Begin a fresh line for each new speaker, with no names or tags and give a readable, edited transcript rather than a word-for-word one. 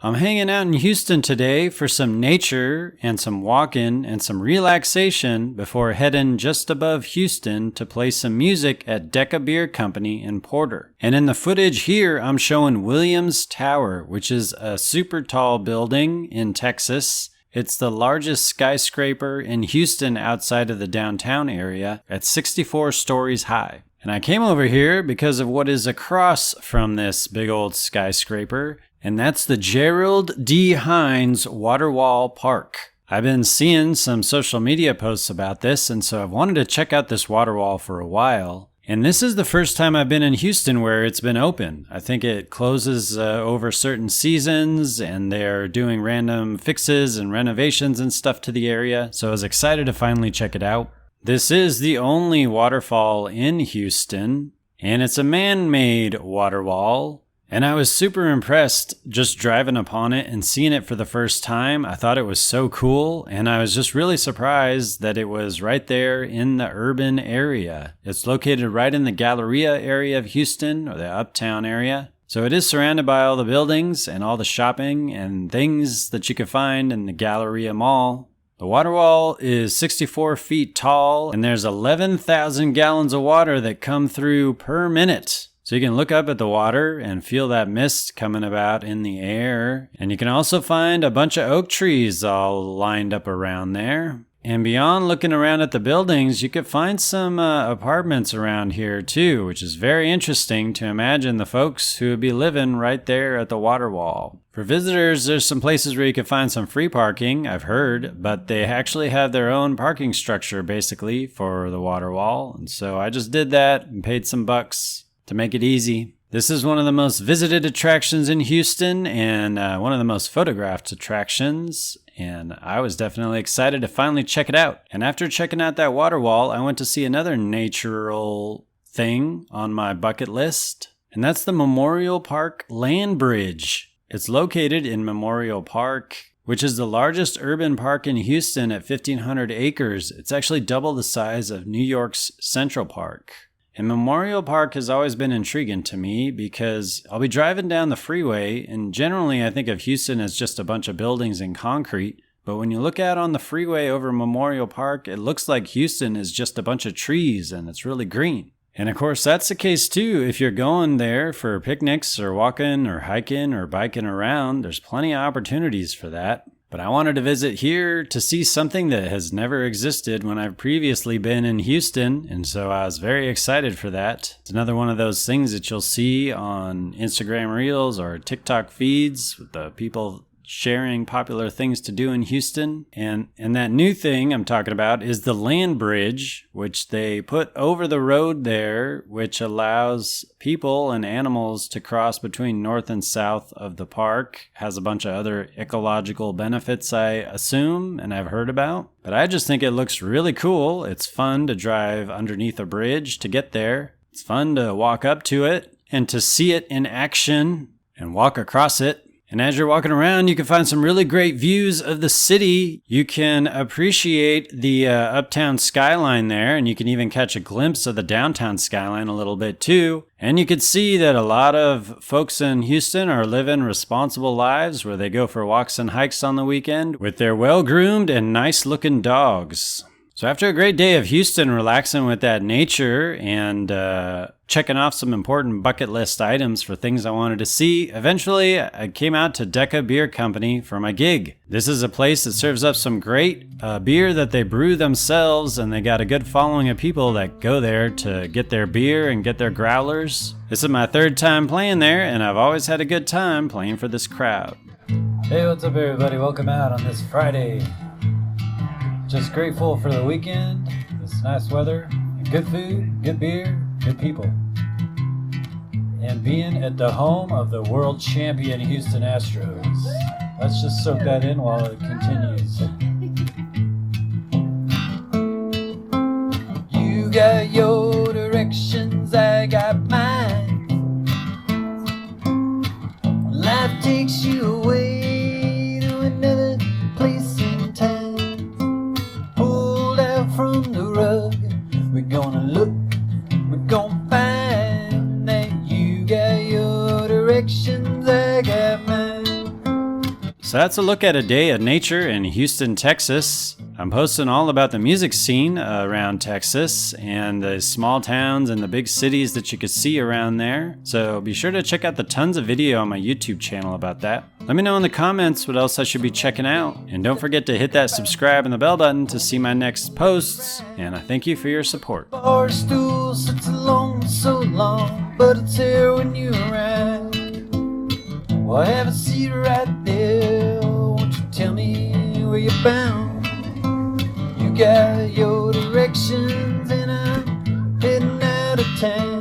I'm hanging out in Houston today for some nature and some walking and some relaxation before heading just above Houston to play some music at DECA Beer Company in Porter. And in the footage here, I'm showing Williams Tower, which is a super tall building in Texas. It's the largest skyscraper in Houston outside of the downtown area at 64 stories high. And I came over here because of what is across from this big old skyscraper, and that's the Gerald D. Hines Waterwall Park. I've been seeing some social media posts about this, and so I've wanted to check out this water wall for a while. And this is the first time I've been in Houston where it's been open. I think it closes over certain seasons, and they're doing random fixes and renovations and stuff to the area, so I was excited to finally check it out. This is the only waterfall in Houston, and it's a man-made water wall. And I was super impressed just driving upon it and seeing it for the first time. I thought it was so cool, and I was just really surprised that it was right there in the urban area. It's located right in the Galleria area of Houston, or the Uptown area. So it is surrounded by all the buildings and all the shopping and things that you can find in the Galleria Mall. The water wall is 64 feet tall, and there's 11,000 gallons of water that come through per minute. So you can look up at the water and feel that mist coming about in the air. And you can also find a bunch of oak trees all lined up around there. And beyond looking around at the buildings, you could find some apartments around here too, which is very interesting to imagine the folks who would be living right there at the water wall. For visitors, there's some places where you can find some free parking, I've heard, but they actually have their own parking structure basically for the water wall. And so I just did that and paid some bucks to make it easy. This is one of the most visited attractions in Houston and one of the most photographed attractions, and I was definitely excited to finally check it out. And after checking out that water wall, I went to see another natural thing on my bucket list, and that's the Memorial Park Land Bridge. It's located in Memorial Park, which is the largest urban park in Houston at 1,500 acres. It's actually double the size of New York's Central Park. And Memorial Park has always been intriguing to me because I'll be driving down the freeway, and generally I think of Houston as just a bunch of buildings and concrete. But when you look out on the freeway over Memorial Park, it looks like Houston is just a bunch of trees and it's really green. And of course, that's the case too if you're going there for picnics or walking or hiking or biking around. There's plenty of opportunities for that. But I wanted to visit here to see something that has never existed when I've previously been in Houston, and so I was very excited for that. It's another one of those things that you'll see on Instagram Reels or TikTok feeds with the people sharing popular things to do in Houston. And that new thing I'm talking about is the land bridge, which they put over the road there, which allows people and animals to cross between north and south of the park. Has a bunch of other ecological benefits, I assume, and I've heard about. But I just think it looks really cool. It's fun to drive underneath a bridge to get there. It's fun to walk up to it and to see it in action and walk across it. And as you're walking around, you can find some really great views of the city. You can appreciate the uptown skyline there, and you can even catch a glimpse of the downtown skyline a little bit too. And you can see that a lot of folks in Houston are living responsible lives where they go for walks and hikes on the weekend with their well-groomed and nice-looking dogs. So after a great day of Houston, relaxing with that nature and checking off some important bucket list items for things I wanted to see, eventually I came out to DECA Beer Company for my gig. This is a place that serves up some great beer that they brew themselves, and they got a good following of people that go there to get their beer and get their growlers. This is my third time playing there, and I've always had a good time playing for this crowd. Hey, what's up everybody? Welcome out on this Friday. Just grateful for the weekend, this nice weather, good food, good beer, good people. And being at the home of the world champion Houston Astros. Let's just soak that in while it continues. You got your directions, I got mine. Life takes you away to another place in time. From the rug, we're gonna look, we're gonna find that you got your directions, I got mine. So that's a look at a day of nature in Houston, Texas. I'm posting all about the music scene around Texas and the small towns and the big cities that you could see around there. So be sure to check out the tons of video on my YouTube channel about that. Let me know in the comments what else I should be checking out. And don't forget to hit that subscribe and the bell button to see my next posts. And I thank you for your support.
Bar stool sits alone so long, but it's here when you arrive. Well, I have a seat right there. Won't you tell me where you're bound? You got your directions and I'm heading out of town.